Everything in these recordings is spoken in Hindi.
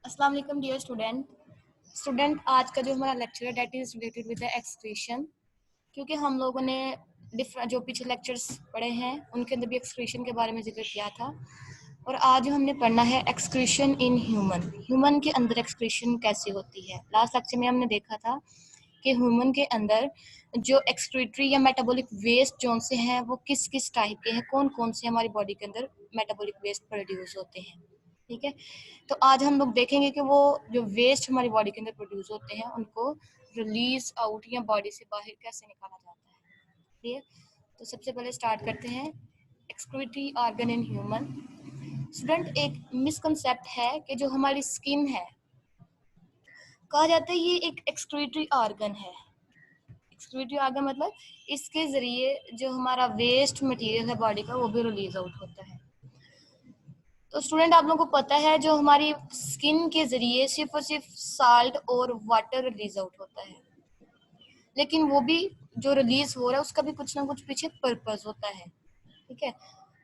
अस्सलाम वालेकुम डियर स्टूडेंट आज का जो हमारा लेक्चर है that is related with the excretion. क्योंकि हम लोगों ने डिफरेंट जो पीछे लेक्चर्स पढ़े हैं उनके अंदर भी एक्सक्रीशन के बारे में जिक्र किया था और आज हमने पढ़ना है एक्सक्रीशन इन ह्यूमन के अंदर एक्सक्रीशन कैसे होती है। लास्ट लेक्चर में हमने देखा था कि ह्यूमन के अंदर जो एक्सक्रीटरी या मेटाबॉलिक वेस्ट जोन से हैं वो किस किस टाइप के हैं, कौन कौन से हमारी बॉडी के अंदर मेटाबॉलिक वेस्ट प्रोड्यूस होते हैं। ठीक है, तो आज हम लोग देखेंगे कि वो जो वेस्ट हमारी बॉडी के अंदर प्रोड्यूस होते हैं उनको रिलीज आउट या बॉडी से बाहर कैसे निकाला जाता है। ठीक है, तो सबसे पहले स्टार्ट करते हैं excretory organ in human. Student, एक मिसकंसेप्ट है कि जो हमारी स्किन है, कहा जाता है ये एक एक्सक्रीटरी ऑर्गन है। एक्सक्रीटरी ऑर्गन मतलब इसके जरिए जो हमारा वेस्ट मटेरियल है बॉडी का वो भी रिलीज आउट होता है। तो स्टूडेंट, आप लोगों को पता है जो हमारी स्किन के जरिए सिर्फ और सिर्फ साल्ट और वाटर रिलीज आउट होता है, लेकिन वो भी जो रिलीज हो रहा है उसका भी कुछ ना कुछ पीछे पर्पस होता है। ठीक है,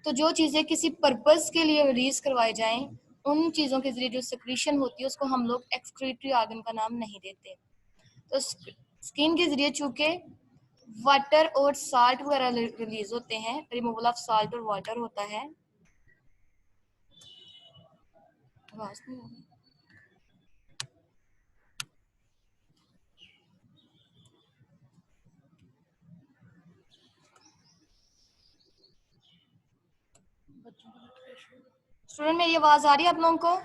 तो जो चीजें किसी पर्पस के लिए रिलीज करवाई जाएं उन चीजों के जरिए जो सिक्रीशन होती है उसको हम लोग एक्सक्रीटरी ऑर्गन का नाम नहीं देते। तो स्किन के जरिए चूंकि वाटर और साल्ट वगैरह रिलीज होते हैं, रिमूवल ऑफ साल्ट और वाटर होता है। आवाज नहीं आ रही। स्टूडेंट, मेरी आवाज आ रही है आप लोगों को?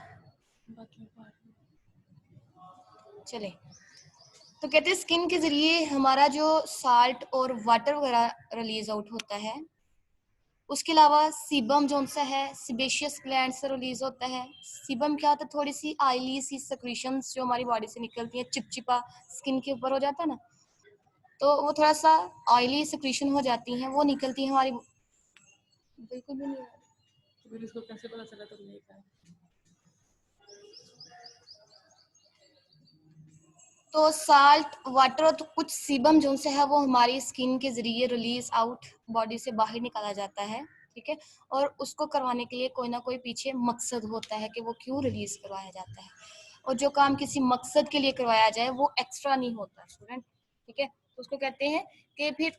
चले, तो कहते हैं स्किन के जरिए हमारा जो साल्ट और वाटर वगैरह रिलीज आउट होता है। उसके अलावा सीबम जो सा है सिबेशियस ग्लैंड से रिलीज होता है। सीबम क्या होता है? थोड़ी सी ऑयली सी सिक्रीशंस जो हमारी बॉडी से निकलती है, चिपचिपा स्किन के ऊपर हो जाता है ना, तो वो थोड़ा सा ऑयली सिक्रीशन हो जाती हैं, वो निकलती है हमारी। बिल्कुल भी नहीं आ रही। तो फिर इसको कैसे पता चला तुमने कहा? तो साल्ट वाटर और तो कुछ सीबम जो से है वो हमारी स्किन के जरिए रिलीज आउट बॉडी से बाहर निकाला जाता है। ठीक है, और उसको करवाने के लिए कोई ना कोई पीछे मकसद होता है कि वो क्यों रिलीज करवाया जाता है, और जो काम किसी मकसद के लिए करवाया जाए वो एक्स्ट्रा नहीं होता स्टूडेंट। ठीक है, तो उसको कहते हैं कि फिर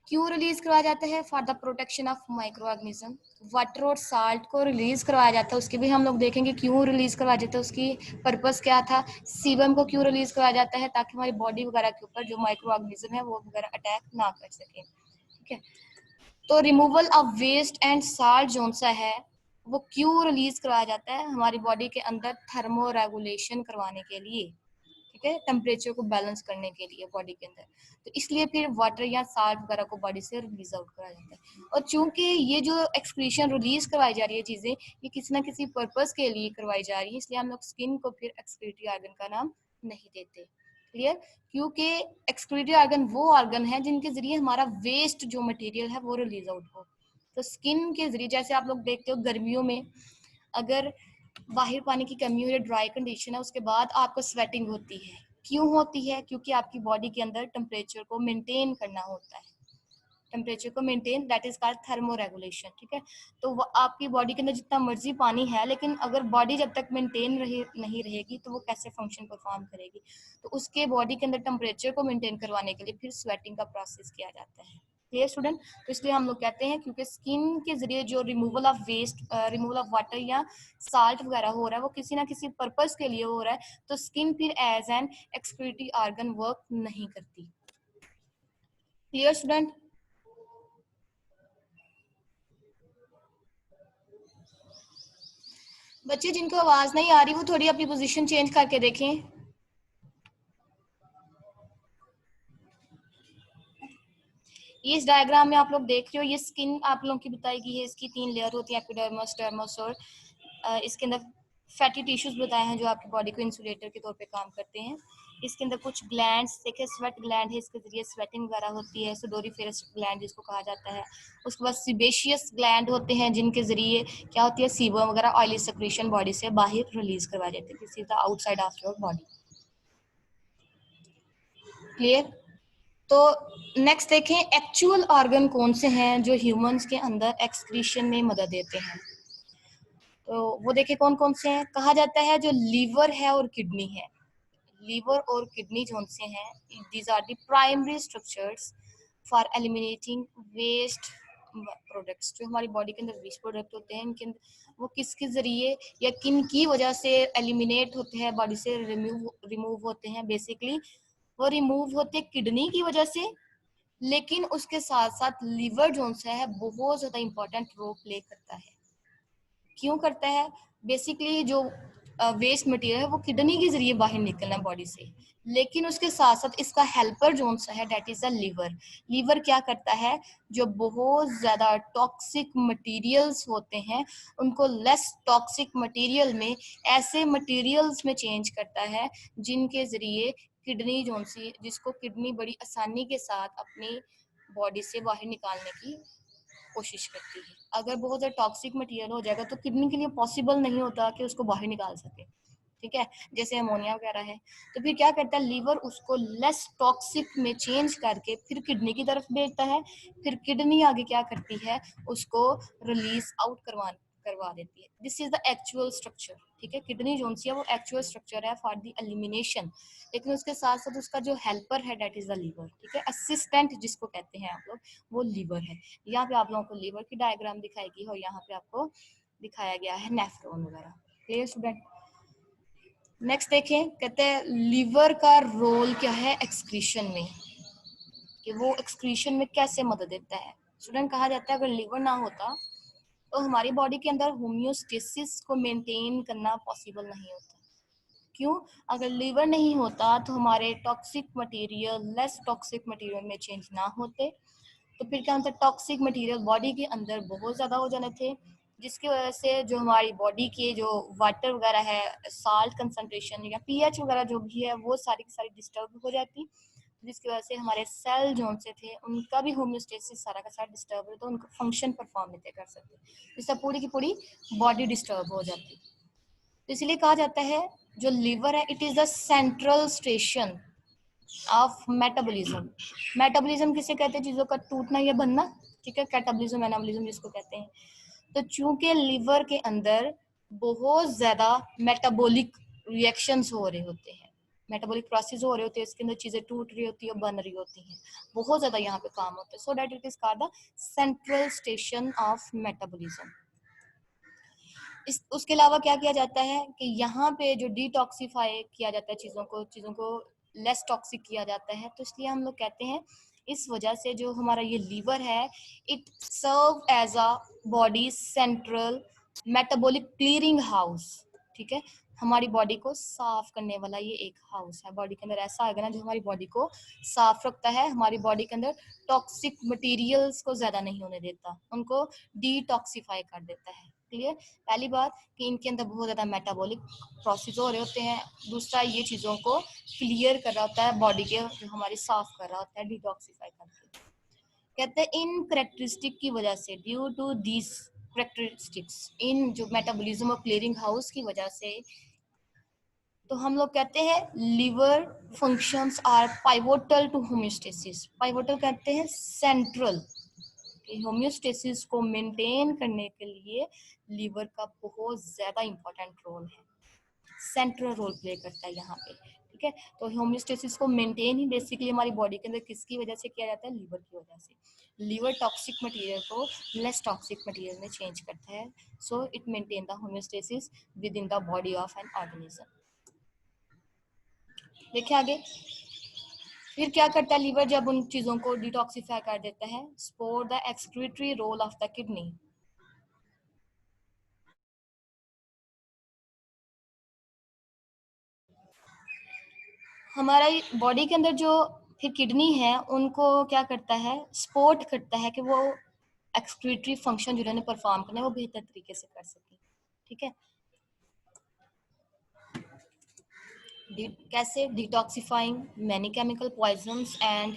क्यों रिलीज करवाया जाता है? For the protection of micro organism. Water और साल्ट को रिलीज करवाया जाता है, उसके भी हम लोग देखेंगे क्यों रिलीज करवाया जाता है, उसकी पर्पस क्या था। सीबम को क्यों रिलीज करवाया जाता है? ताकि हमारी बॉडी वगैरह के ऊपर जो माइक्रो ऑर्गेनिज्म है वो वगैरह अटैक ना कर सके। ठीक है, तो removal of waste and salt जोन सा है वो क्यों रिलीज करवाया जाता है? हमारी बॉडी के अंदर थर्मो रेगुलेशन करवाने के लिए। ठीक है, टेम्परेचर को बैलेंस करने के लिए बॉडी के अंदर, तो इसलिए फिर वाटर या साल्ट वगैरह को बॉडी से रिलीज आउट कराया जाता है। और चूंकि ये जो एक्सक्रीशन रिलीज करवाई जा रही है चीजें, ये किसी ना किसी पर्पस के लिए करवाई जा रही है, इसलिए हम लोग स्किन को फिर एक्सक्रीटरी ऑर्गन का नाम नहीं देते। क्लियर? क्योंकि एक्सक्रीटरी ऑर्गन वो ऑर्गन है जिनके जरिए हमारा वेस्ट जो मटेरियल है वो रिलीज आउट हो। तो स्किन के जरिए जैसे आप लोग देखते हो गर्मियों में अगर बाहर पानी की कमी हो या ड्राई कंडीशन है उसके बाद आपको स्वेटिंग होती है। क्यों होती है? क्योंकि आपकी बॉडी के अंदर टेम्परेचर को मेंटेन करना होता है। टेम्परेचर को maintain, that is called thermo regulation. ठीक है, तो वो आपकी बॉडी के अंदर जितना मर्जी पानी है, लेकिन अगर बॉडी जब तक मेंटेन नहीं रहेगी तो वो कैसे फंक्शन परफॉर्म करेगी। तो उसके बॉडी के अंदर टेम्परेचर को मेंटेन करवाने के लिए फिर स्वेटिंग का प्रोसेस किया जाता है। Clear student? तो इसलिए हम लोग कहते हैं क्योंकि स्किन के जरिए जो removal of waste, removal of water या साल्ट वगैरह हो रहा है वो किसी ना किसी पर्पस के लिए हो रहा है, तो स्किन फिर as an excretory organ work नहीं करती। Clear student? बच्चे जिनको आवाज नहीं आ रही वो थोड़ी अपनी पोजीशन चेंज करके देखें। इस डायग्राम में आप लोग देख रहे हो, ये स्किन आप लोगों की बताई गई है, इसकी 3 लेयर होती है, एपिडर्मिस, डर्मिस और इसके अंदर फैटी टिश्यूज बताए हैं जो आपकी बॉडी को इंसुलेटर के तौर पे काम करते हैं। इसके अंदर कुछ ग्लैंड्स देखिए, स्वेट ग्लैंड है, इसके जरिए स्वेटिंग वगैरह होती है, सुडोरीफेरस ग्लैंड जिसको कहा जाता है। उसके बाद सिबेशियस ग्लैंड होते हैं जिनके जरिए क्या होती है, सीबम वगैरह ऑयली सेक्रेशन बॉडी से बाहर रिलीज करवा देते हैं, this is the outside of your body. Clear? तो नेक्स्ट देखें एक्चुअल ऑर्गन कौन से हैं जो ह्यूमंस के अंदर एक्सक्रीशन में मदद देते हैं। तो वो देखिए कौन कौन से हैं। कहा जाता है जो लीवर है और किडनी है, लीवर और किडनी जो से हैं, these are the primary structures for eliminating waste products. जो हमारी बॉडी के अंदर वेस्ट प्रोडक्ट होते हैं, इनके अंदर वो किसके जरिए या किन की वजह से एलिमिनेट होते हैं, बॉडी से रिमूव होते हैं। बेसिकली वो रिमूव होते किडनी की वजह से, लेकिन उसके साथ साथ लीवर जो है बहुत ज्यादा इंपॉर्टेंट रोल प्ले करता है। क्यों करता है? बेसिकली जो वेस्ट मटेरियल है वो किडनी के जरिए बाहर निकलना है बॉडी से, लेकिन उसके साथ साथ इसका हेल्पर जो है that is the liver. Liver क्या करता है? जो बहुत ज्यादा टॉक्सिक मटेरियल्स होते हैं उनको लेस टॉक्सिक मटेरियल में, ऐसे मटेरियल्स में चेंज करता है जिनके जरिए किडनी जो सी, जिसको किडनी बड़ी आसानी के साथ अपनी बॉडी से बाहर निकालने की कोशिश करती है। अगर बहुत ज्यादा टॉक्सिक मटेरियल हो जाएगा तो किडनी के लिए पॉसिबल नहीं होता कि उसको बाहर निकाल सके, ठीक है, जैसे अमोनिया वगैरह है। तो फिर क्या करता है लीवर? उसको लेस टॉक्सिक में चेंज करके फिर किडनी की तरफ भेजता है। फिर किडनी आगे क्या करती है? उसको रिलीज आउट करवा देती है। This is the actual structure, ठीक है। किडनी जो है वो एक्चुअल स्ट्रक्चर है फॉर द एलिमिनेशन, लेकिन उसके साथ साथ उसका जो हेल्पर है डेट इज द लीवर, ठीक है। असिस्टेंट जिसको कहते हैं आप लोग, वो लीवर है। यहाँ पे आप लोगों को लीवर की डायग्राम दिखाएगी और यहाँ पे आपको दिखाया गया है नेफ्रॉन वगैरह। Clear student? नेक्स्ट देखें, कहते हैं लीवर का रोल क्या है एक्सक्रीशन में, कि वो एक्सक्रीशन में कैसे मदद देता है। स्टूडेंट, कहा जाता है अगर लीवर ना होता तो हमारी बॉडी के अंदर होम्योस्टेसिस को मेंटेन करना पॉसिबल नहीं होता। क्यों? अगर लीवर नहीं होता तो हमारे toxic material less toxic material में चेंज ना होते, तो फिर क्या होता है? टॉक्सिक मटेरियल बॉडी के अंदर बहुत ज्यादा हो जाने थे, जिसकी वजह से जो हमारी बॉडी के जो वाटर वगैरह है, साल्ट कंसंट्रेशन या पीएच वगैरह जो भी है, वो सारी की सारी डिस्टर्ब हो जाती, जिसकी वजह से हमारे सेल जो से थे उनका भी होम्योस्टेसिस सारा का सारा डिस्टर्ब हो, तो उनका फंक्शन परफॉर्म नहीं कर सकते, इससे पूरी की पूरी बॉडी डिस्टर्ब हो जाती। तो इसलिए कहा जाता है जो लीवर है it is the central station of metabolism. Metabolism किसे कहते हैं? चीजों का टूटना या बनना, ठीक है। कैटाबॉलिज्म, एनाबॉलिज्म जिसको कहते हैं। तो चूंकि लीवर के अंदर बहुत ज्यादा मेटाबॉलिक रिएक्शंस हो रहे होते हैं, मेटाबॉलिक प्रोसेस हो रहे होते हैं, इसके अंदर चीजें टूट रही होती है, बन रही होती हैं, बहुत ज्यादा यहाँ पे काम होता है। So that it is called the central station of metabolism. उसके अलावा क्या किया जाता है कि यहाँ पे जो डिटॉक्सिफाई किया जाता है चीजों को लेस टॉक्सिक किया जाता है। तो इसलिए हम लोग कहते हैं इस वजह से जो हमारा ये लीवर है it serve as a body central metabolic clearing house, ठीक है। हमारी बॉडी को साफ करने वाला ये एक हाउस है। बॉडी के अंदर ऐसा आएगा ना जो हमारी बॉडी को साफ रखता है, हमारी बॉडी के अंदर टॉक्सिक मटेरियल्स को ज्यादा नहीं होने देता, उनको डिटॉक्सिफाई कर देता है। क्लियर? पहली बात कि इनके अंदर बहुत ज्यादा मेटाबॉलिक प्रोसेस हो रहे होते हैं। दूसरा, ये चीजों को क्लियर कर रहा होता है, बॉडी के जो हमारी साफ कर रहा होता है, डिटॉक्सिफाई करके। कहते हैं इन करेक्टरिस्टिक की वजह से, ड्यू टू दिस करेक्टरिस्टिक्स, इन जो मेटाबॉलिज्म और क्लियरिंग हाउस की वजह से, तो हम लोग कहते हैं liver functions are pivotal to homeostasis. Pivotal कहते हैं सेंट्रल, होम्योस्टेसिस को मेंटेन करने के लिए लीवर का बहुत ज्यादा इंपॉर्टेंट रोल है, सेंट्रल रोल प्ले करता है यहाँ पे, ठीक है। तो होम्योस्टेसिस को मेंटेन ही बेसिकली हमारी बॉडी के अंदर किसकी वजह से किया जाता है? लीवर की वजह से। लीवर टॉक्सिक मटेरियल को लेस टॉक्सिक मटेरियल में चेंज करता है, so it maintain the homeostasis with in the body of an organism. देखिए आगे फिर क्या करता है लीवर जब उन चीजों को डिटॉक्सिफाई कर देता है? Support the excretory role of the kidney. हमारा बॉडी के अंदर जो फिर किडनी है उनको क्या करता है? सपोर्ट करता है कि वो एक्सक्रीटरी फंक्शन जो उन्होंने परफॉर्म करना है वो बेहतर तरीके से कर सके, ठीक है। कैसे? Detoxifying many chemical poisons and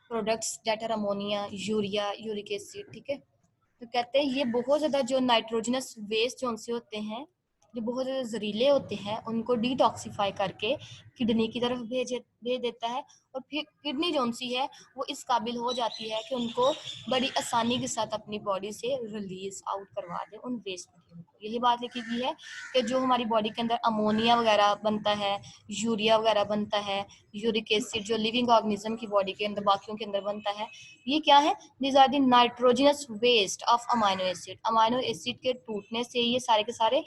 products that are ammonia, urea, uric acid, ठीक है। तो कहते हैं ये बहुत ज्यादा जो नाइट्रोजनस वेस्ट जो उनसे होते हैं जो बहुत ज़्यादा जहरीले होते हैं उनको डिटॉक्सिफाई करके किडनी की तरफ भेज देता है, और फिर किडनी जो सी है वो इस काबिल हो जाती है कि उनको बड़ी आसानी के साथ अपनी बॉडी से रिलीज आउट करवा दे उन वेस्ट मटेरियल को। यही बात लिखी गई है कि जो हमारी बॉडी के अंदर अमोनिया वगैरह बनता है, यूरिया वगैरह बनता है, यूरिक एसिड जो लिविंग ऑर्गेनिज्म की बॉडी के अंदर बाकियों के अंदर बनता है, ये क्या है? These are the nitrogenous waste of amino acid. Amino acid के टूटने से ये सारे के सारे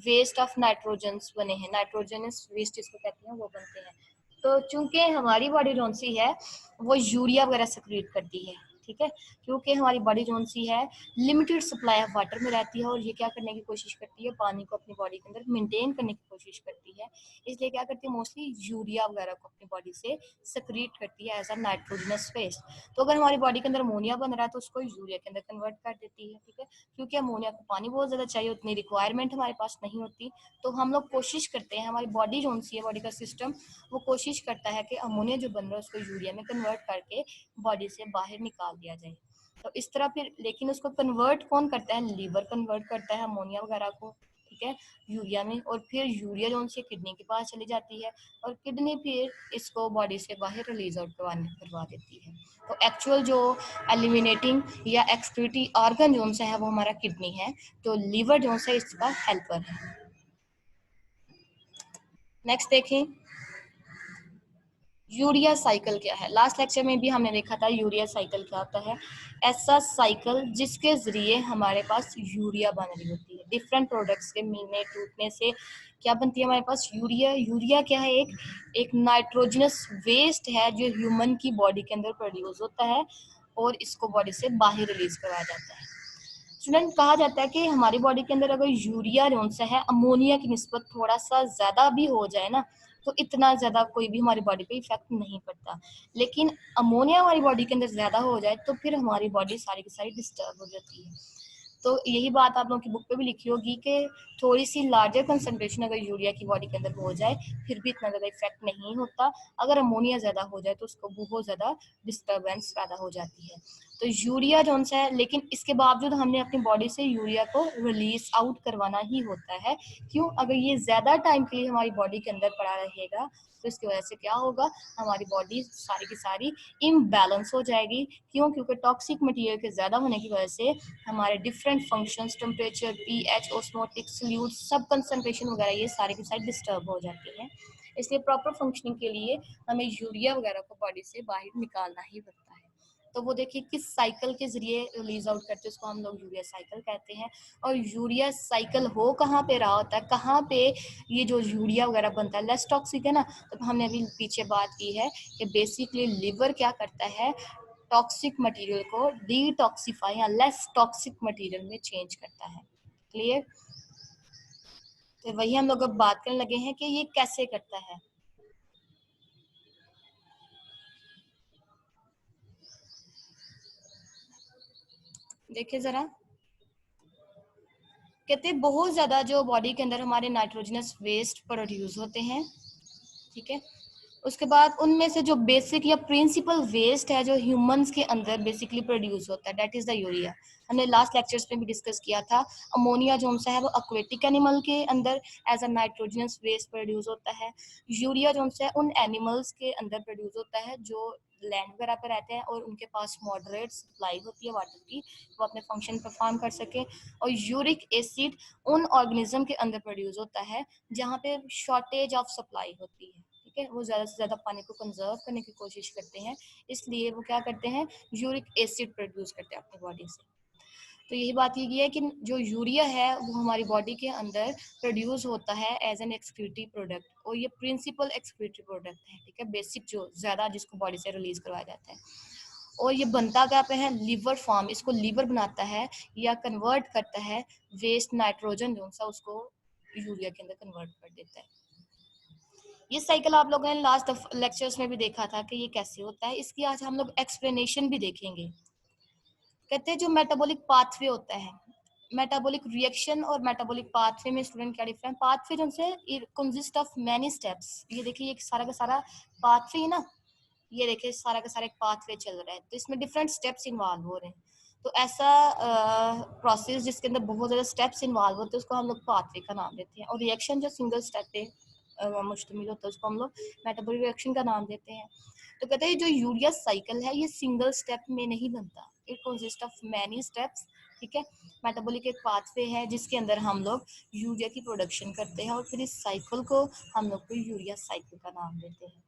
वेस्ट ऑफ नाइट्रोजन्स बने हैं, नाइट्रोजनस वेस्ट जिसको कहते हैं वो बनते हैं। तो चूंकि हमारी बॉडी जोन सी है वो यूरिया वगैरह सिक्रीट करती है, ठीक है, क्योंकि हमारी बॉडी जोन सी है लिमिटेड सप्लाई ऑफ वाटर में रहती है, और ये क्या करने की कोशिश करती है? पानी को अपनी बॉडी के अंदर मेंटेन करने की कोशिश करती है, इसलिए क्या करती है? मोस्टली यूरिया वगैरह को अपनी बॉडी से सिक्रीट करती है एज अ नाइट्रोजनस वेस्ट। तो अगर हमारी बॉडी के अंदर अमोनिया बन रहा है तो उसको यूरिया के अंदर कन्वर्ट कर देती है, ठीक है, क्योंकि अमोनिया को पानी बहुत ज्यादा चाहिए, उतनी रिक्वायरमेंट हमारे पास नहीं होती। तो हम लोग कोशिश करते हैं, हमारी बॉडी जोन सी है, बॉडी का सिस्टम वो कोशिश करता है कि अमोनिया जो बन रहा है उसको यूरिया में कन्वर्ट करके बॉडी से बाहर निकाल दिया जाए। तो इस तरह फिर, लेकिन उसको कन्वर्ट कौन करता है? लीवर कन्वर्ट करता है अमोनिया वगैरह को, ठीक है, यूरिया में, और फिर यूरिया जो उनसे किडनी के पास चली जाती है, और किडनी फिर इसको बॉडी से बाहर रिलीज आउट करवा देती है। तो एक्चुअल जो एलिमिनेटिंग या एक्सक्रीटरी ऑर्गन जो है वो हमारा किडनी है, तो लीवर जो है इसका हेल्पर है। नेक्स्ट देखें, यूरिया साइकिल क्या है? लास्ट लेक्चर में भी हमने देखा था यूरिया साइकिल क्या होता है। ऐसा साइकिल जिसके जरिए हमारे पास यूरिया बन रही होती है, डिफरेंट प्रोडक्ट्स के मिलने टूटने से क्या बनती है हमारे पास? यूरिया। यूरिया क्या है? एक नाइट्रोजनस वेस्ट है जो ह्यूमन की बॉडी के अंदर प्रोड्यूस होता है, और इसको बॉडी से बाहर रिलीज करवाया जाता है। स्टूडेंट, कहा जाता है कि हमारी बॉडी के अंदर अगर यूरिया जो है अमोनिया की निस्बत थोड़ा सा ज्यादा भी हो जाए ना, तो इतना ज्यादा कोई भी हमारी बॉडी पे इफेक्ट नहीं पड़ता, लेकिन अमोनिया हमारी बॉडी के अंदर ज्यादा हो जाए तो फिर हमारी बॉडी सारी की सारी डिस्टर्ब हो जाती है। तो यही बात आप लोगों की बुक पे भी लिखी होगी कि थोड़ी सी लार्जर कंसंट्रेशन अगर यूरिया की बॉडी के अंदर हो जाए फिर भी इतना ज्यादा इफेक्ट नहीं होता, अगर अमोनिया ज्यादा हो जाए तो उसको बहुत ज्यादा डिस्टर्बेंस पैदा हो जाती है। तो यूरिया जो है, लेकिन इसके बावजूद हमने अपनी बॉडी से यूरिया को रिलीज आउट करवाना ही होता है। क्यों? अगर ये ज्यादा टाइम के लिए हमारी बॉडी के अंदर पड़ा रहेगा तो इसकी वजह से क्या होगा? हमारी बॉडी सारी की सारी इम्बैलेंस हो जाएगी। क्यों? क्योंकि टॉक्सिक मटेरियल के ज्यादा होने की वजह से हमारे different functions, temperature, pH, osmotic, solute, सब कंसंट्रेशन वगैरह ये सारे के सारे डिस्टर्ब हो जाते हैं। इसलिए प्रॉपर फंक्शनिंग के लिए हमें यूरिया वगैरह को बॉडी से बाहर निकालना ही पड़ता है। तो वो देखिए किस साइकिल के जरिए रिलीज आउट करते हैं, उसको हम लोग यूरिया साइकिल कहते हैं। और यूरिया साइकिल हो कहाँ पे रहा होता है, कहाँ पे ये जो यूरिया वगैरह बनता है? लेस टॉक्सिक है ना, तो हमने अभी पीछे बात की है कि बेसिकली लिवर क्या करता है? टॉक्सिक मटेरियल को डिटॉक्सिफाई या लेस टॉक्सिक मटेरियल में चेंज करता है। क्लियर? तो वही हम लोग अब बात करने लगे हैं कि ये कैसे करता है। देखिए जरा, कहते हैं बहुत ज्यादा जो बॉडी के अंदर हमारे नाइट्रोजनस वेस्ट प्रोड्यूस होते हैं, ठीक है, उसके बाद उनमें से जो बेसिक या प्रिंसिपल वेस्ट है जो ह्यूमंस के अंदर बेसिकली प्रोड्यूस होता है, दैट इज द यूरिया। हमने लास्ट लेक्चर्स में भी डिस्कस किया था। अमोनिया जो है वो एक्वेटिक एनिमल के अंदर as a nitrogenous waste produce होता है। यूरिया जो है उन एनिमल्स के अंदर प्रोड्यूस होता है जो लैंड वगैरह पर रहते हैं और उनके पास मॉडरेट सप्लाई होती है वाटर की, वो अपने फंक्शन परफॉर्म कर सके। और यूरिक एसिड उन ऑर्गेनिज्म के अंदर प्रोड्यूस होता है जहाँ पे शॉर्टेज ऑफ सप्लाई होती है, ठीक है, वो ज्यादा से ज्यादा पानी को कंजर्व करने की कोशिश करते हैं, इसलिए वो क्या करते हैं? यूरिक एसिड प्रोड्यूस करते हैं अपनी बॉडी से। तो यही बात ये है कि जो यूरिया है वो हमारी बॉडी के अंदर प्रोड्यूस होता है एज एन एक्सक्रीटरी प्रोडक्ट, और ये प्रिंसिपल एक्सक्रीटरी प्रोडक्ट है, ठीक है, बेसिक जो ज्यादा जिसको बॉडी से रिलीज करवाया जाता है। और ये बनता क्या पे है? लिवर फॉर्म, इसको लिवर बनाता है या कन्वर्ट करता है, वेस्ट नाइट्रोजन जो सा उसको यूरिया के अंदर कन्वर्ट कर देता है। ये साइकिल आप लोगों ने लास्ट लेक्चर्स में भी देखा था कि ये कैसे होता है, इसकी आज हम लोग एक्सप्लेनेशन भी देखेंगे। कहते हैं जो मेटाबॉलिक पाथवे होता है, मेटाबॉलिक रिएक्शन और मेटाबॉलिक पाथवे में स्टूडेंट क्या डिफरेंस? पाथवे जो है कंसिस्ट ऑफ मेनी स्टेप्स। ये देखिए ये सारा का सारा पाथवे है ना, ये देखिए सारा का सारा एक पाथवे चल रहा है, तो इसमें डिफरेंट स्टेप्स इन्वॉल्व हो रहे हैं। तो ऐसा प्रोसेस जिसके अंदर बहुत ज़्यादा स्टेप्स इन्वॉल्व होते हैं उसको हम लोग पाथवे का नाम देते हैं, और रिएक्शन जो सिंगल स्टेप पे मुश्तमिल होता है उसको हम लोग मेटाबॉलिक रिएक्शन का नाम देते हैं। तो कहते हैं जो यूरिया साइकिल है ये सिंगल स्टेप में नहीं बनता, it consist of many steps. ठीक है, मेटाबॉलिक एक पाथवे है जिसके अंदर हम लोग यूरिया की प्रोडक्शन करते हैं और फिर इस साइकिल को हम लोग को यूरिया साइकिल का नाम देते हैं।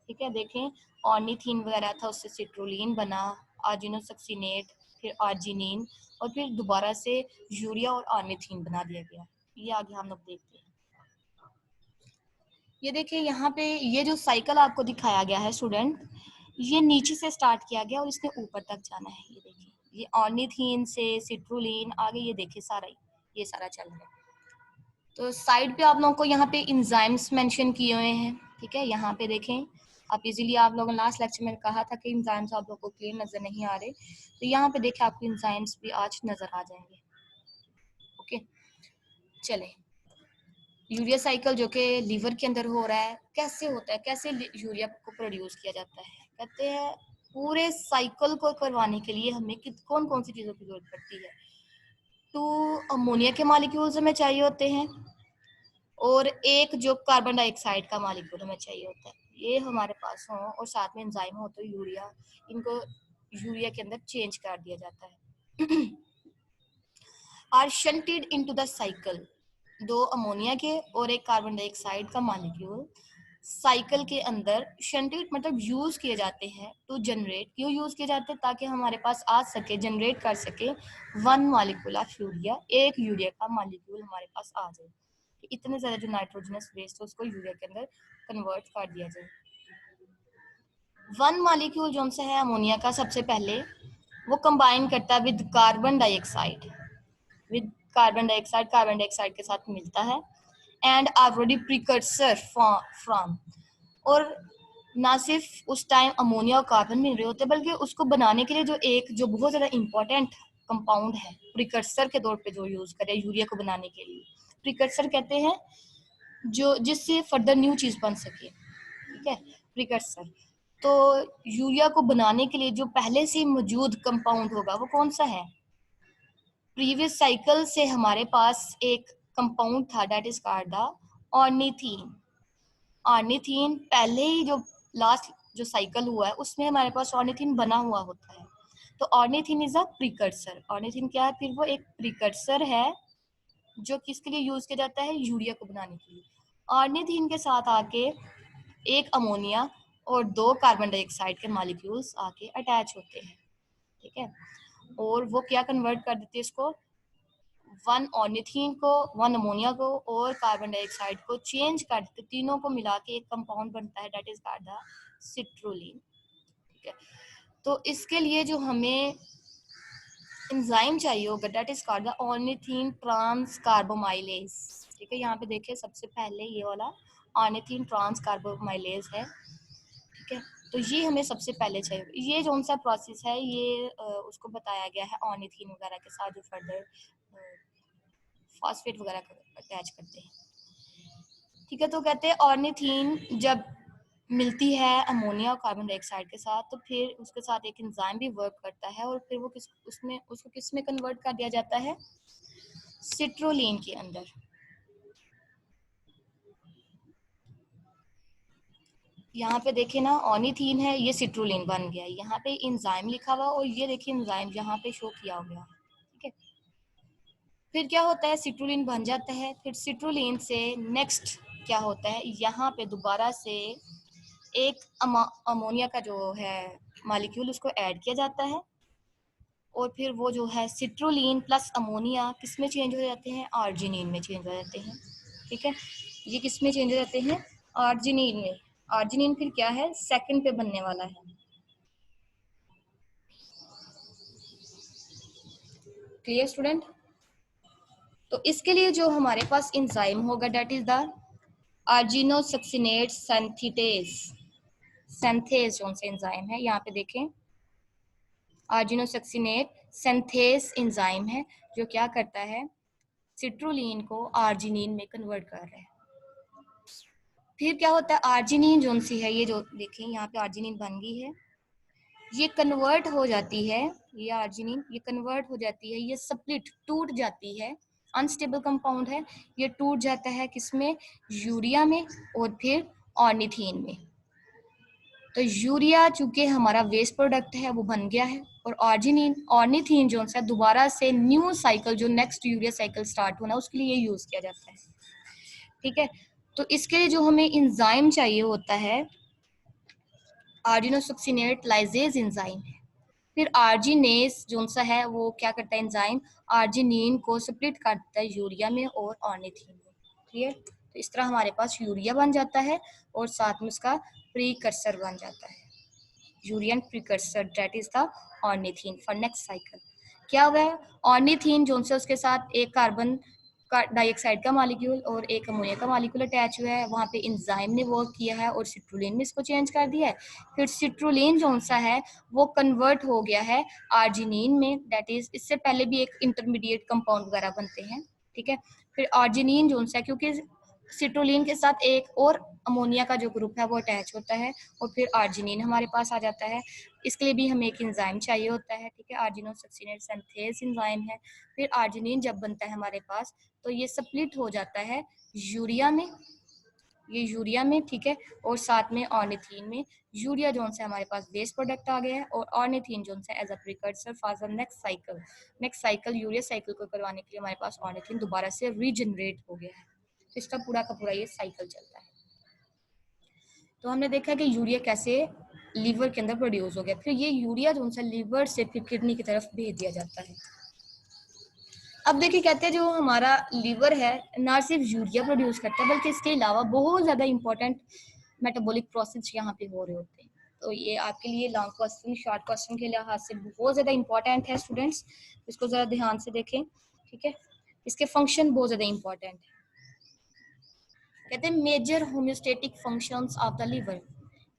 ठीक है, देखें ऑर्निथीन वगैरह था, उससे सिट्रोलिन बना, आर्जिनोसक्सिनेट, फिर आर्जिनिन, और फिर दोबारा से यूरिया और ऑर्निथीन बना दिया गया। ये आगे हम लोग देखते हैं। ये देखिए यहाँ पे ये जो साइकिल आपको दिखाया गया है स्टूडेंट, ये नीचे से स्टार्ट किया गया और इसने ऊपर तक जाना है। ये देखिए, ये ऑर्निथीन से सिट्रोलिन आगे, ये देखिए सारा ये सारा चल रहा है। तो साइड पे आप लोगों को यहाँ पे इंजाइम्स मेंशन किए हुए हैं। ठीक है, यहाँ पे देखें आप इजीली, आप लोगों ने लास्ट लेक्चर में कहा था कि इंजाइम्स आप लोगों को क्लियर नजर नहीं आ रहे, तो यहाँ पे देखें आपको इंजाइम्स भी आज नजर आ जाएंगे। ओके, चले, यूरिया साइकिल जो कि लीवर के अंदर हो रहा है, कैसे होता है, कैसे यूरिया को प्रोड्यूस किया जाता है। कहते हैं पूरे साइकिल को करवाने के लिए हमें कौन कौन सी चीज़ों की जरूरत पड़ती है। तो अमोनिया के मॉलिक्यूल्स हमें चाहिए होते हैं, और एक जो कार्बन डाइऑक्साइड का मॉलिक्यूल हमें चाहिए होता है, ये हमारे पास हो, और साथ में एंजाइम हो तो यूरिया, इनको यूरिया के अंदर चेंज कर दिया जाता है। Are shunted into the cycle, दो अमोनिया के और एक कार्बन डाइऑक्साइड का मॉलिक्यूल साइकिल के अंदर शंटेड मतलब यूज किए जाते हैं टू जनरेट। क्यों यूज किए जाते हैं? ताकि हमारे पास आ सके, जनरेट कर सके वन मॉलिक्यूल ऑफ यूरिया, एक यूरिया का मॉलिक्यूल हमारे पास आ जाए, इतने ज्यादा जो नाइट्रोजनस वेस्ट है उसको यूरिया के अंदर कन्वर्ट कर दिया जाए। वन मॉलिक्यूल जो है अमोनिया का, सबसे पहले वो कंबाइन करता है with carbon dioxide, carbon dioxide के साथ मिलता है, एंड ऑलरेडी प्रिकर्सर फ्रॉम, और ना सिर्फ उस टाइम अमोनिया और कार्बन मिल रहे होते बल्कि उसको बनाने के लिए जो बहुत ज्यादा इंपॉर्टेंट कंपाउंड है प्रिकर्सर के तौर पे जो यूज करे यूरिया को बनाने के लिए, प्रिकर्सर कहते हैं जो जिससे फर्दर न्यू चीज बन सके। ठीक है, प्रिकर्सर। तो यूरिया को बनाने के लिए जो पहले से मौजूद कंपाउंड होगा वो कौन सा है? प्रीवियस साइकिल से हमारे पास एक कंपाउंड था, that is called the ornithine. Ornithine पहले ही जो लास्ट जो साइकिल हुआ है उसमें हमारे पास ऑर्निथीन बना हुआ होता है। तो ornithine is a precursor. Ornithine क्या है? फिर वो एक प्रिकर्सर है जो किसके लिए यूज किया जाता है? यूरिया को बनाने के लिए। ऑर्निथीन के साथ आके एक अमोनिया और दो कार्बन डाइऑक्साइड के मॉलिक्यूल्स आके अटैच होते हैं। ठीक है, और वो क्या कन्वर्ट कर देते हैं इसको, वन ऑर्निथीन को, वन अमोनिया को और कार्बन डाइऑक्साइड को चेंज कर देते, तीनों को मिला के एक कंपाउंड बनता है, that is called the citrulline. ठीक है, तो इसके लिए जो हमें एंजाइम चाहिए होगा that is called the ornithine transcarbamylase. ठीक है, यहाँ पे देखिए सबसे पहले ये वाला ऑर्निथीन ट्रांस कार्बोमाइलेज है। ठीक है, तो ये हमें सबसे पहले चाहिए। ये जो सा प्रोसेस है ये उसको बताया गया है ऑर्निथीन वगैरह के साथ जो फर्दर फॉस्फेट वगैरह अटैच करते हैं। ठीक है, तो कहते हैं ऑर्निथीन जब मिलती है अमोनिया और कार्बन डाइऑक्साइड के साथ तो फिर उसके साथ एक एंजाइम भी वर्क करता है और फिर वो उसको किस में कन्वर्ट कर दिया जाता है? सिट्रोलिन के अंदर। यहाँ पे देखिए ना, ऑर्निथीन है, ये सिट्रोलिन बन गया, यहाँ पे एंजाइम लिखा हुआ और ये देखिए एंजाइम यहाँ पे शो किया गया। ठीक है, फिर क्या होता है? सिट्रोलिन बन जाता है, फिर सिट्रोलिन से नेक्स्ट क्या होता है? यहाँ पे दोबारा से एक अमोनिया का जो है मॉलिक्यूल उसको ऐड किया जाता है और फिर वो जो है सिट्रोलिन प्लस अमोनिया किस में चेंज हो जाते हैं? आर्जिनिन में चेंज हो जाते हैं। ठीक है, ये किस में चेंज हो जाते हैं? आर्जिनिन में। आर्जिनिन फिर क्या है? सेकंड पे बनने वाला है। Clear student? तो इसके लिए जो हमारे पास एंजाइम होगा that is the argininosuccinate synthase. Synthase जो से एंजाइम है, यहाँ पे देखें आर्जिनोसक्सिनेट सिंथेस एंजाइम है जो क्या करता है? सिट्रोलिन को आर्जिनिन में कन्वर्ट कर रहा है। फिर क्या होता है? आर्जिनिन जो सी है, ये जो देखें यहाँ पे आर्जिनिन बन गई है, ये कन्वर्ट हो जाती है, ये आर्जिनिन ये कन्वर्ट हो जाती है, ये स्प्लिट टूट जाती है, अनस्टेबल कंपाउंड है, ये टूट जाता है किसमें, यूरिया में और फिर ऑर्निथीन में। तो यूरिया चूंकि हमारा वेस्ट प्रोडक्ट है वो बन गया है, और आर्जिनिन ऑर्निथीन जो है दोबारा से न्यू साइकिल जो नेक्स्ट यूरिया साइकिल स्टार्ट होना उसके लिए यूज किया जाता है। ठीक है, तो इसके लिए जो हमें इंजाइम चाहिए होता है आर्जिनोसक्सिनेट लाइजेज इंजाइम है। फिर आर्जिनेस जो सा है वो क्या करता है एंजाइम, आर्जिनिन को स्प्लिट करता है यूरिया में और ऑर्निथीन में। क्लियर, तो इस तरह हमारे पास यूरिया बन जाता है और साथ में उसका प्रीकर्सर बन जाता है, यूरियन precursor that is the ornithine for next cycle. क्या हुआ है, ऑर्निथीन जो से उसके साथ एक कार्बन का डाइऑक्साइड का मॉलिक्यूल और एक अमोनिया का मॉलिक्यूल अटैच हुआ है, वहाँ पे इंजाइम ने वर्क किया है और सिट्रुलिन में इसको चेंज कर दिया है। फिर सिट्रुलिन जो सा है वो कन्वर्ट हो गया है आर्जिनिन में, दैट इज इससे पहले भी एक इंटरमीडिएट कंपाउंड वगैरह बनते हैं। ठीक है, फिर आर्जिनिन जो सा क्योंकि सिट्रुलिन के साथ एक और अमोनिया का जो ग्रुप है वो अटैच होता है और फिर आर्जिनिन हमारे पास आ जाता है। इसके लिए भी हमें एक एंजाइम चाहिए होता है। ठीक है, आर्जिनोसक्सिनेट सिंथेज एंजाइम है। फिर आर्जिनिन जब बनता है हमारे पास तो ये स्प्लिट हो जाता है यूरिया में, ये यूरिया में। ठीक है, और साथ में ऑर्निथीन में। यूरिया जो से हमारे पास बेस प्रोडक्ट आ गया है और ऑर्निथीन जो से as a precursor for the next cycle urea cycle को करवाने के लिए हमारे पास ऑर्निथीन दोबारा से रीजनरेट हो गया है। तो इसका पूरा का पूरा ये साइकिल चलता है। तो हमने देखा कि यूरिया कैसे लीवर के अंदर प्रोड्यूस हो गया, फिर ये यूरिया जो सा लीवर से फिर किडनी की तरफ भेज दिया जाता है। अब देखिए कहते हैं जो हमारा लीवर है ना सिर्फ यूरिया प्रोड्यूस करता है बल्कि इसके अलावा बहुत ज्यादा इंपॉर्टेंट मेटाबॉलिक प्रोसेस यहाँ पे हो रहे होते हैं। तो ये आपके लिए लॉन्ग क्वेश्चन शॉर्ट क्वेश्चन के लिहाज से बहुत ज्यादा इंपॉर्टेंट है स्टूडेंट्स, इसको जरा ध्यान से देखें। ठीक है, इसके फंक्शन बहुत ज्यादा इंपॉर्टेंट है। कहते हैं major homeostatic functions of the liver,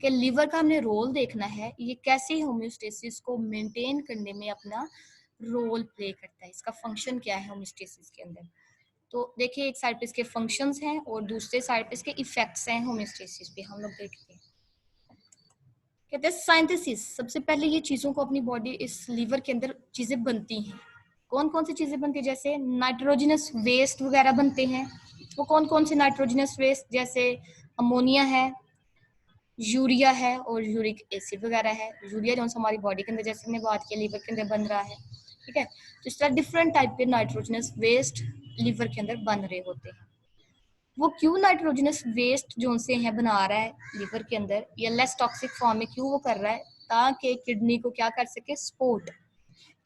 कि लिवर का हमने रोल देखना है, ये कैसे होम्योस्टेसिस को मेंटेन करने में अपना रोल प्ले करता है, इसका फंक्शन क्या है होम्योस्टेसिस के अंदर। तो देखिए एक साइड पे इसके फंक्शंस हैं और दूसरे साइड पे इसके इफेक्ट्स हैं होम्योस्टेसिस पे, हम लोग देखते हैं। कहते हैं साइंथेसिस, सबसे पहले ये चीजों को अपनी बॉडी इस लीवर के अंदर चीजें बनती हैं। कौन कौन सी चीजें बनती है, जैसे नाइट्रोजनस वेस्ट वगैरह बनते हैं। वो कौन कौन से नाइट्रोजनस वेस्ट, जैसे अमोनिया है, यूरिया है और यूरिक एसिड वगैरह है। यूरिया जो हमारी बॉडी के अंदर जैसे हमने बात की लीवर के अंदर बन रहा है। ठीक है, तो इस तरह डिफरेंट टाइप के नाइट्रोजनस वेस्ट लीवर के अंदर बन रहे होते हैं। वो क्यों नाइट्रोजनस वेस्ट जो से है बना रहा है लीवर के अंदर या लेस टॉक्सिक फॉर्म में क्यों वो कर रहा है, ताकि किडनी को क्या कर सके, सपोर्ट,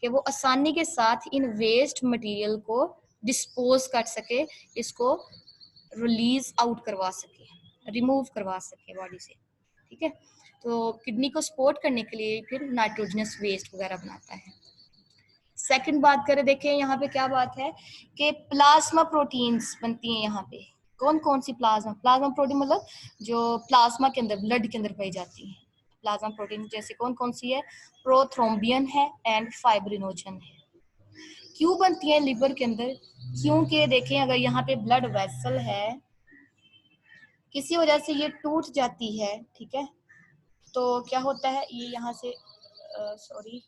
कि वो आसानी के साथ इन वेस्ट मटेरियल को डिस्पोज कर सके, इसको रिलीज आउट करवा सके, रिमूव करवा सके बॉडी से। ठीक है, तो किडनी को सपोर्ट करने के लिए फिर नाइट्रोजनस वेस्ट वगैरह बनाता है। सेकंड बात करें, देखें यहाँ पे क्या बात है कि प्लाज्मा प्रोटीन्स बनती हैं यहाँ पे। कौन कौन सी प्लाज्मा, प्लाज्मा प्रोटीन मतलब जो प्लाज्मा के अंदर ब्लड के अंदर पाई जाती है प्लाज्मा प्रोटीन, जैसे कौन कौन सी है, प्रोथ्रोम्बियन है एंड फाइब्रिनोजन है। क्यों बनती है लिवर के अंदर, क्योंकि देखें अगर यहाँ पे ब्लड वेसल है किसी वजह से ये टूट जाती है, ठीक है, तो क्या होता है ये यहाँ से सॉरी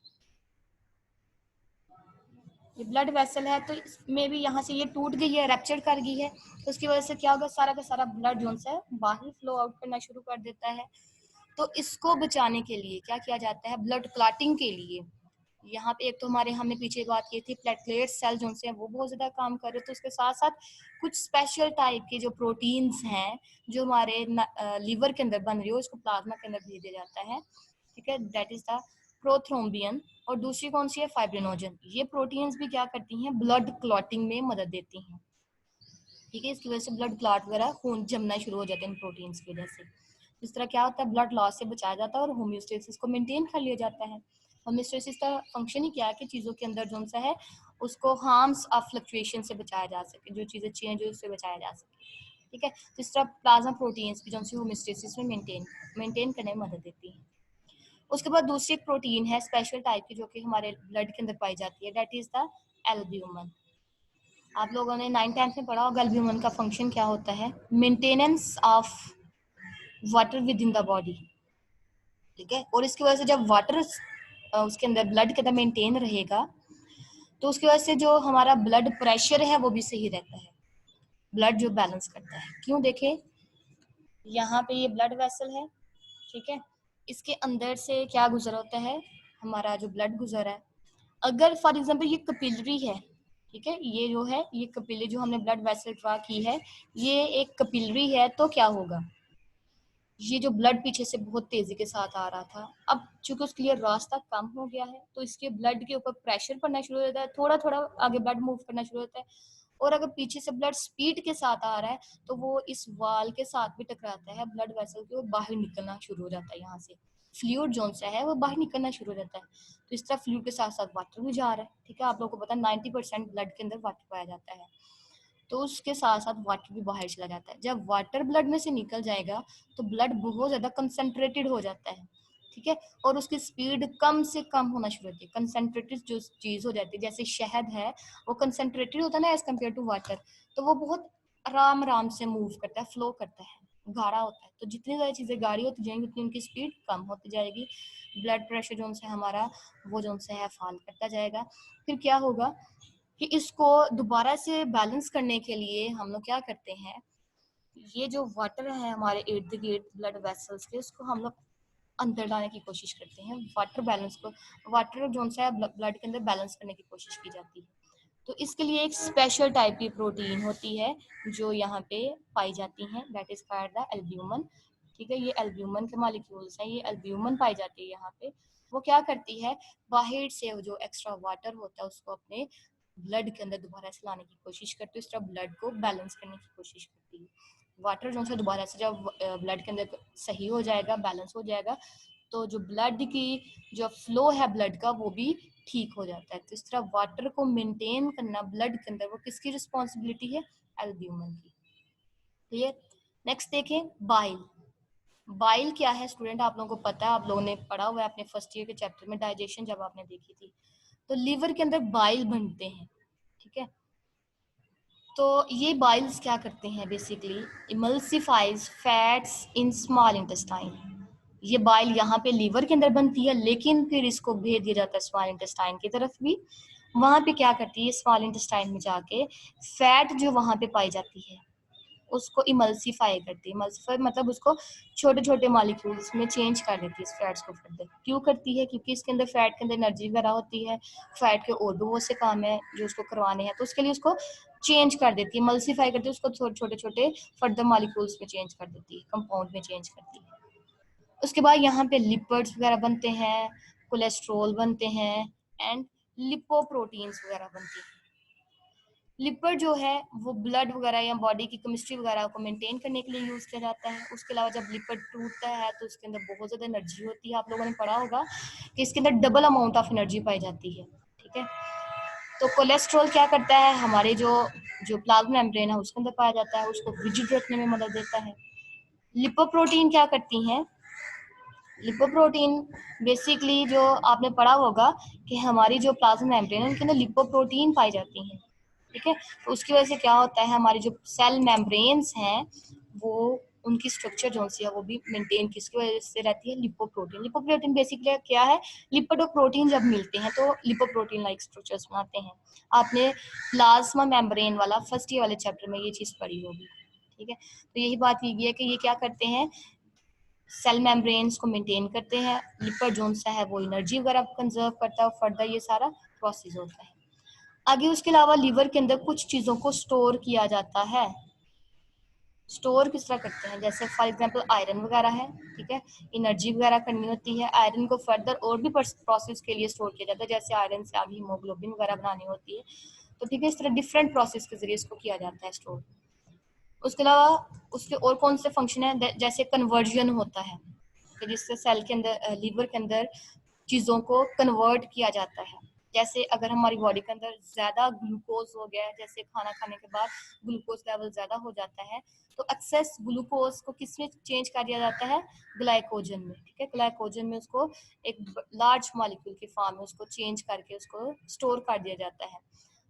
ये ब्लड वेसल है तो इसमें भी यहाँ से ये टूट गई है, रैप्चर कर गई है, तो उसकी वजह से क्या होगा, सारा का सारा ब्लड जो है बाहर फ्लो आउट करना शुरू कर देता है। तो इसको बचाने के लिए क्या किया जाता है, ब्लड क्लॉटिंग के लिए यहाँ पे एक तो हमारे हमने पीछे बात की थी प्लेटलेट सेल जो से वो बहुत ज्यादा काम कर रहे, तो उसके साथ साथ कुछ स्पेशल टाइप के जो प्रोटीन्स हैं जो हमारे लीवर के अंदर बन रही हो, इसको प्लाज्मा के अंदर भेज दिया जाता है। ठीक है, दैट इज द प्रोथ्रोम्बियन। और दूसरी कौन सी है, फाइब्रिनोजन। ये प्रोटीन्स भी क्या करती हैं, ब्लड क्लॉटिंग में मदद देती हैं। ठीक है, इसकी वजह से ब्लड क्लॉट वगैरह खून जमना शुरू हो जाते हैं प्रोटीन्स की वजह से। इस तरह क्या होता है, ब्लड लॉस से बचाया जाता है और होम्योस्टेसिस को मेंटेन कर लिया जाता है। होम्योस्टेसिस का फंक्शन ही क्या है कि चीज़ों के अंदर जो सा है उसको हार्म्स ऑफ फ्लक्चुएशन से बचाया जा सके, जो चीज़ें चेंज हो उससे बचाया जा सके। ठीक है, तो इस तरह प्लाज्मा प्रोटीन्स भी जो सी होम्योस्टेसिस में मेंटेन करने में मदद देती है। उसके बाद दूसरी एक प्रोटीन है स्पेशल टाइप की जो कि हमारे ब्लड के अंदर पाई जाती है, दैट इज द एल्ब्यूमिन। आप लोगों ने 9th-10th में पढ़ा होगा एल्ब्यूमिन का फंक्शन क्या होता है, maintenance of water with in the body. ठीक है, और इसकी वजह से जब वाटर उसके अंदर ब्लड के अंदर मेंटेन रहेगा, तो उसकी वजह से जो हमारा ब्लड प्रेशर है वो भी सही रहता है, ब्लड जो बैलेंस करता है। क्यों, देखें यहाँ पे ये ब्लड वेसल है, ठीक है, इसके अंदर से क्या गुजरा होता है, हमारा जो ब्लड गुजरा है, अगर फॉर एग्जांपल ये कैपिलरी है, ठीक है, ये जो है ये कैपिलरी जो हमने ब्लड वेसल ड्रा की है, ये एक कैपिलरी है, तो क्या होगा, ये जो ब्लड पीछे से बहुत तेजी के साथ आ रहा था, अब चूंकि उसके लिए रास्ता कम हो गया है, तो इसके ब्लड के ऊपर प्रेशर पड़ना शुरू हो जाता है, थोड़ा थोड़ा आगे ब्लड मूव करना शुरू होता है, और अगर पीछे से ब्लड स्पीड के साथ आ रहा है तो वो इस वाल के साथ भी टकराता है, ब्लड वेसल के, वो बाहर निकलना शुरू हो जाता है, यहाँ से फ्लूइड जोन सा है वो बाहर निकलना शुरू हो जाता है। तो इस तरह फ्लूइड के साथ साथ वाटर भी जा रहा है, ठीक है, आप लोगों को पता है 90% ब्लड के अंदर वाटर पाया जाता है, तो उसके साथ साथ वाटर भी बाहर चला जाता है। जब वाटर ब्लड में से निकल जाएगा तो ब्लड बहुत ज्यादा कंसंट्रेटेड हो जाता है, ठीक है, और उसकी स्पीड कम से कम होना शुरू होती है, कंसंट्रेटेड जो चीज हो जाती है, जैसे शहद है वो कंसंट्रेटेड होता है ना एज कम्पेयर टू वाटर, तो वो बहुत आराम आराम से मूव करता है, फ्लो करता है, गाढ़ा होता है, तो जितनी ज्यादा चीजें गाढ़ी होती जाएंगी उतनी उनकी स्पीड कम होती जाएगी, ब्लड प्रेशर जो उनसे हमारा वो जो उनसे है फॉल करता जाएगा। फिर क्या होगा कि इसको दोबारा से बैलेंस करने के लिए हम लोग क्या करते हैं, ये जो वाटर है हमारे इर्द गिर्द ब्लड वेसल्स के, उसको हम लोग अंदर लाने की कोशिश करते हैं, वाटर बैलेंस को, वाटर जो है ब्लड के अंदर बैलेंस करने की कोशिश की जाती है। तो इसके लिए एक स्पेशल टाइप की प्रोटीन होती है जो यहाँ पे पाई जाती हैं, that is called the albumin, ठीक है, ये एल्ब्यूमिन के मॉलिक्यूल्स हैं, ये एल्ब्यूमिन पाई जाती है यहाँ पे। वो क्या करती है, बाहर से जो एक्स्ट्रा वाटर होता है उसको अपने ब्लड के अंदर दोबारा से लाने की कोशिश करती है, इस तरह ब्लड को बैलेंस करने की कोशिश करती है। वाटर जो है दोबारा से जब ब्लड के अंदर सही हो जाएगा, बैलेंस हो जाएगा, तो जो ब्लड की जो फ्लो है ब्लड का वो भी ठीक हो जाता है। तो इस तरह वाटर को मेंटेन करना ब्लड के अंदर वो किसकी रिस्पॉन्सिबिलिटी है, एल्ब्यूमिन की। क्लियर। नेक्स्ट देखें बाइल। बाइल क्या है स्टूडेंट, आप लोगों को पता है, आप लोगों ने पढ़ा हुआ है अपने फर्स्ट ईयर के चैप्टर में डाइजेशन जब आपने देखी थी, तो लीवर के अंदर बाइल बनते हैं, ठीक है, तो ये बाइल्स क्या करते हैं, basically emulsifies fats in small intestine. ये बाइल यहाँ पे लीवर के अंदर बनती है, लेकिन फिर इसको भेज दिया जाता है स्मॉल इंटेस्टाइन की तरफ भी, वहां पे क्या करती है, स्मॉल इंटेस्टाइन में जाके फैट जो वहां पे पाई जाती है उसको इमल्सिफाई करती है, इमल्सिफाई मतलब उसको छोटे छोटे मॉलिक्यूल्स में चेंज कर देती है इस फैट्स को फर्दर। क्यों करती है, क्योंकि इसके अंदर फैट के अंदर एनर्जी वगैरह होती है, फैट के और भी बहुत से काम है जो उसको करवाने हैं, तो उसके लिए उसको चेंज कर देती है, मल्सीफाई करती है उसको, छोटे छोटे फर्दर मॉलिक्यूल्स में चेंज कर देती है, कंपाउंड में चेंज करती है। उसके बाद यहाँ पे लिपिड्स वगैरह बनते हैं, कोलेस्ट्रॉल बनते हैं, एंड लिपोप्रोटीन्स वगैरह बनती हैं। लिपिड जो है वो ब्लड वगैरह या बॉडी की केमिस्ट्री वगैरह को मेंटेन करने के लिए यूज किया जाता है। उसके अलावा जब लिपिड टूटता है तो उसके अंदर बहुत ज्यादा एनर्जी होती है, आप लोगों ने पढ़ा होगा कि इसके अंदर डबल अमाउंट ऑफ एनर्जी पाई जाती है, ठीक है। तो कोलेस्ट्रॉल क्या करता है, हमारे जो जो प्लाज्मा मेम्ब्रेन है उसके अंदर पाया जाता है, उसको रिजिड रखने में मदद देता है। लिपोप्रोटीन क्या करती हैं, लिपोप्रोटीन बेसिकली जो आपने पढ़ा होगा कि हमारी जो प्लाज्मा मेम्ब्रेन है उनके अंदर लिपोप्रोटीन पाई जाती हैं, ठीक है, तो उसकी वजह से क्या होता है, हमारी जो सेल मेम्ब्रेन्स हैं वो उनकी स्ट्रक्चर जो सी है वो भी मेंटेन किसकी वजह से रहती है, लिपोप्रोटीन। लिपोप्रोटीन बेसिकली क्या है, लिपिड और प्रोटीन जब मिलते हैं तो लिपोप्रोटीन लाइक स्ट्रक्चर्स बनाते हैं। आपने प्लाज्मा मेम्ब्रेन वाला फर्स्ट ईयर वाले चैप्टर में ये चीज पढ़ी होगी, ठीक है। तो यही बात ये है कि ये क्या करते हैं, सेल मेम्ब्रेन्स को मेंटेन करते हैं, लिपिड जोन सा है वो एनर्जी वगैरह कंजर्व करता है, फर्दर ये सारा प्रोसेस होता है आगे। उसके अलावा लीवर के अंदर कुछ चीजों को स्टोर किया जाता है। स्टोर किस तरह करते हैं, जैसे फॉर एग्जांपल आयरन वगैरह है, ठीक है, एनर्जी वगैरह करनी होती है, आयरन को फर्दर और भी प्रोसेस के लिए स्टोर किया जाता है, जैसे आयरन से आगे हीमोग्लोबिन वगैरह बनानी होती है, तो ठीक है, इस तरह डिफरेंट प्रोसेस के जरिए इसको किया जाता है स्टोर। उसके अलावा उसके और कौन से फंक्शन है, जैसे कन्वर्जन होता है, तो जिससे सेल के अंदर लीवर के अंदर चीजों को कन्वर्ट किया जाता है। जैसे अगर हमारी बॉडी के अंदर ज्यादा ग्लूकोज हो गया है, जैसे खाना खाने के बाद ग्लूकोज लेवल ज्यादा हो जाता है, तो एक्सेस ग्लूकोज को किस में चेंज कर दिया जाता है, ग्लाइकोजन में, ठीक है, ग्लाइकोजन में उसको एक लार्ज मॉलिक्यूल की फॉर्म में उसको चेंज करके उसको स्टोर कर दिया जाता है।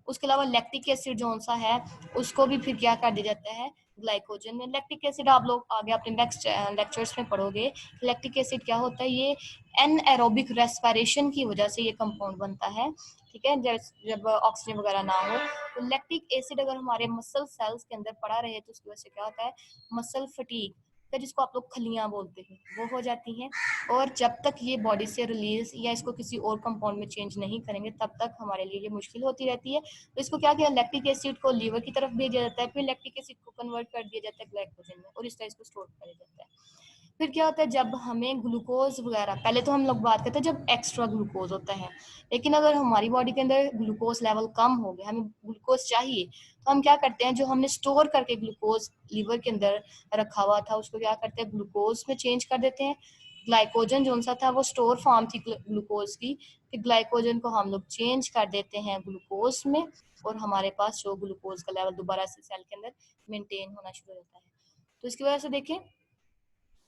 उसके अलावा लैक्टिक एसिड जो सा है उसको भी फिर क्या कर दिया जाता है, ग्लाइकोजन में। लैक्टिक एसिड आप लोग आगे अपने नेक्स्ट लेक्चर्स में पढ़ोगे। लैक्टिक एसिड क्या होता है, ये एनएरोबिक रेस्पिरेशन की वजह से ये कंपाउंड बनता है, ठीक है, जब ऑक्सीजन वगैरह ना हो। तो लैक्टिक एसिड अगर हमारे मसल सेल्स के अंदर पड़ा रहे तो उसकी वजह से क्या होता है, मसल फटीग, जिसको आप लोग खलियां बोलते हैं, वो हो जाती हैं। और जब तक ये बॉडी से रिलीज या इसको किसी और कंपाउंड में चेंज नहीं करेंगे तब तक हमारे लिए ये मुश्किल होती रहती है। तो इसको क्या किया, लैक्टिक एसिड को लीवर की तरफ भेजा जाता है, फिर लैक्टिक एसिड को कन्वर्ट कर दिया जाता है ग्लाइकोजन में और इस तरह इसको स्टोर किया जाता है। फिर क्या होता है, जब हमें ग्लूकोज वगैरह, पहले तो हम लोग बात करते हैं जब एक्स्ट्रा ग्लूकोज होता है, लेकिन अगर हमारी बॉडी के अंदर ग्लूकोज लेवल कम हो गया, हमें ग्लूकोज चाहिए, तो हम क्या करते हैं, जो हमने स्टोर करके ग्लूकोज लीवर के अंदर रखा हुआ था उसको क्या करते हैं, ग्लूकोज में चेंज कर देते हैं। ग्लाइकोजन जो सा था वो स्टोर फॉर्म थी ग्लूकोज की, फिर ग्लाइकोजन को हम लोग चेंज कर देते हैं ग्लूकोज में और हमारे पास जो ग्लूकोज का लेवल दोबारा से सेल के अंदर मेंटेन होना शुरू हो जाता है। तो इसकी वजह से देखें,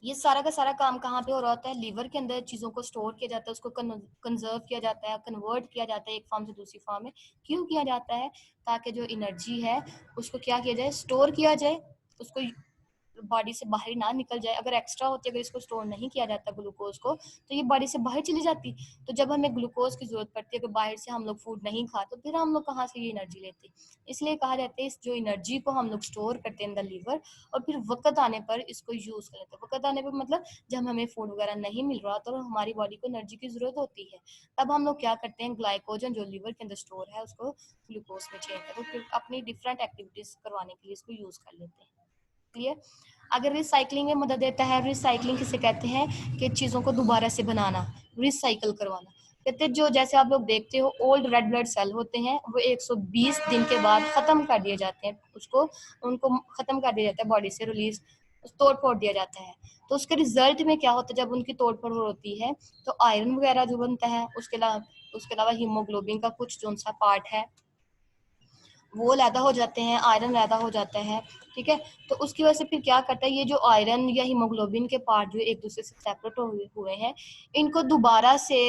ये सारा का सारा काम कहाँ पे हो रहा होता है, लीवर के अंदर चीजों को स्टोर किया जाता है, उसको कंजर्व किया जाता है, कन्वर्ट किया जाता है एक फॉर्म से दूसरी फॉर्म में। क्यों किया जाता है, ताकि जो एनर्जी है उसको क्या किया जाए, स्टोर किया जाए, उसको बॉडी से बाहर ना निकल जाए। अगर एक्स्ट्रा होती है, अगर इसको स्टोर नहीं किया जाता ग्लूकोज को, तो ये बॉडी से बाहर चली जाती। तो जब हमें ग्लूकोज की जरूरत पड़ती है, अगर बाहर से हम लोग फूड नहीं खा तो फिर हम लोग कहाँ से ये एनर्जी लेते। इसलिए कहा जाता है इस जो एनर्जी को हम लोग स्टोर करते हैं इन द लीवर और फिर वक्त आने पर इसको यूज कर लेते हैं। वक्त आने पर मतलब जब हमें फूड वगैरह नहीं मिल रहा तो हमारी बॉडी को एनर्जी की जरूरत होती है, तब हम लोग क्या करते हैं, ग्लाइकोजन जो लीवर के अंदर स्टोर है उसको ग्लूकोज में चेंज करते हैं, फिर अपनी डिफरेंट एक्टिविटीज करवाने के लिए इसको यूज कर लेते हैं। क्लियर। अगर रिसाइकलिंग में मदद देता है, रिसाइकलिंग किसे कहते हैं, कि चीजों को दोबारा से बनाना, रिसाइकल करवाना। कहते हैं जो जैसे आप लोग देखते हो ओल्ड रेड ब्लड सेल होते हैं वो 120 दिन के बाद खत्म कर दिए जाते हैं, उसको उनको खत्म कर दिया जाता है, बॉडी से रिलीज तोड़ फोड़ दिया जाता है। तो उसके रिजल्ट में क्या होता है, जब उनकी तोड़ फोड़ होती है तो आयरन वगैरह जो बनता है, उसके अलावा हीमोग्लोबिन का कुछ जो सा पार्ट है वो लैदा हो जाते हैं, आयरन लैदा हो जाता है, ठीक है। तो उसकी वजह से फिर क्या करता है, ये जो आयरन या हीमोग्लोबिन के पार्ट जो एक दूसरे से सेपरेट हुए हैं, इनको दोबारा से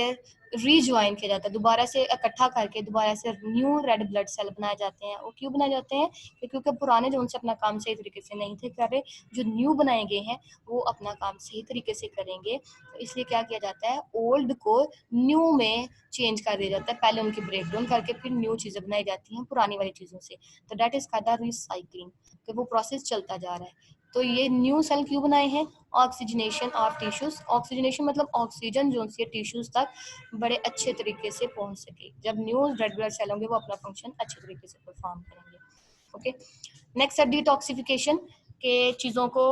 रीज्वाइन किया जाता है, दोबारा से इकट्ठा करके दोबारा से न्यू रेड ब्लड सेल बनाए जाते हैं। वो क्यों बनाए जाते हैं, क्योंकि पुराने जो उनसे अपना काम सही तरीके से नहीं थे कर रहे, जो न्यू बनाए गए हैं वो अपना काम सही तरीके से करेंगे। तो इसलिए क्या किया जाता है, ओल्ड को न्यू में चेंज कर दिया जाता है, पहले उनकी ब्रेक डाउन करके फिर न्यू चीजें बनाई जाती हैं पुरानी वाली चीजों से। तो दैट इज कॉल्ड रिसाइकलिंग। तो वो प्रोसेस चलता जा रहा है। तो ये न्यू सेल क्यों बनाए हैं, ऑक्सीजनेशन ऑफ टिश्यूज। ऑक्सीजनेशन मतलब ऑक्सीजन जो है टिश्यूज तक बड़े अच्छे तरीके से पहुंच सके। जब न्यू रेड ब्लड सेल होंगे वो अपना फंक्शन अच्छे तरीके से परफॉर्म करेंगे। ओके, नेक्स्ट है डिटॉक्सिफिकेशन, के चीजों को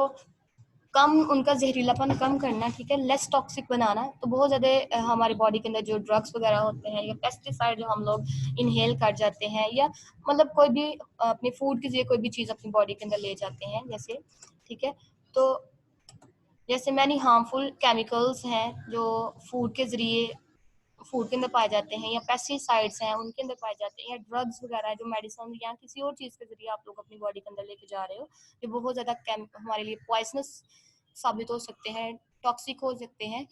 कम, उनका जहरीलापन कम करना, ठीक है, लेस टॉक्सिक बनाना। तो बहुत ज्यादा हमारी बॉडी के अंदर जो ड्रग्स वगैरह होते हैं या पेस्टिसाइड जो हम लोग इनहेल कर जाते हैं, या मतलब कोई भी अपनी फूड के जरिए कोई भी चीज अपनी बॉडी के अंदर ले जाते हैं जैसे, ठीक है, तो जैसे मैनी हार्मफुल केमिकल्स हैं जो फूड के जरिए फूड के अंदर पाए जाते हैं, या पेस्टिसाइड्स हैं उनके अंदर पाए जाते हैं, या ड्रग्स वगैरह जो मेडिसिन या किसी और चीज के जरिए आप लोग अपनी बॉडी के अंदर लेके जा रहे हो, ये बहुत ज्यादा हमारे लिए पॉइजनस साबित हो सकते हैं, टॉक्सिक हो सकते हैं।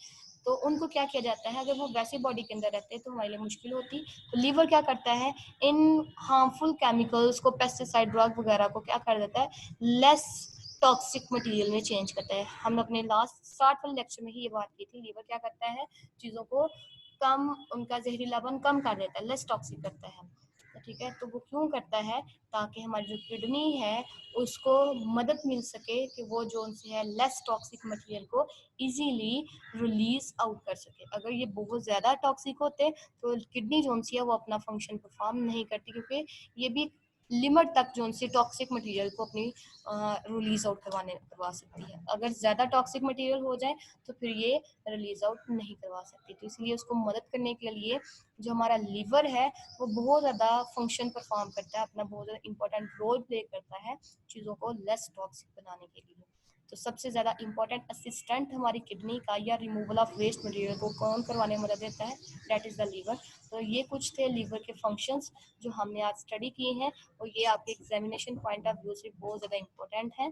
तो उनको क्या किया जाता है, अगर वो वैसे बॉडी के अंदर रहते हैं तो हमारे लिए मुश्किल होती। तो लीवर क्या करता है, इन हार्मफुल केमिकल्स को, पेस्टिसाइड ड्रग वगैरह को क्या कर देता है, लेस टॉक्सिक मटेरियल में चेंज करता है। हम अपने लास्ट स्टार्ट वाले लेक्चर में ही ये बात की थी, लीवर क्या करता है, चीजों को कम, उनका जहरीलापन कम कर देता है, लेस टॉक्सिक करता है। ठीक है, तो वो क्यों करता है, ताकि हमारी जो किडनी है उसको मदद मिल सके कि वो जो उनसे है लेस टॉक्सिक मटेरियल को इजीली रिलीज आउट कर सके। अगर ये बहुत ज्यादा टॉक्सिक होते तो किडनी जो है वो अपना फंक्शन परफॉर्म नहीं करती, क्योंकि ये भी लिमिट तक जो उनसे टॉक्सिक मटेरियल को अपनी रिलीज आउट करवा सकती है। अगर ज्यादा टॉक्सिक मटेरियल हो जाए तो फिर ये रिलीज आउट नहीं करवा सकती। तो इसलिए उसको मदद करने के लिए जो हमारा लीवर है वो बहुत ज़्यादा फंक्शन परफॉर्म करता है, अपना बहुत ज़्यादा इंपॉर्टेंट रोल प्ले करता है चीज़ों को लेस टॉक्सिक बनाने के लिए। तो सबसे ज़्यादा इंपॉर्टेंट असिस्टेंट हमारी किडनी का या रिमूवल ऑफ वेस्ट मटेरियल को कौन करवाने में मदद देता है, दैट इज़ द लीवर। तो ये कुछ थे लीवर के फंक्शंस जो हमने आज स्टडी किए हैं, और ये आपके एग्जामिनेशन पॉइंट ऑफ व्यू से बहुत ज़्यादा इंपॉर्टेंट है।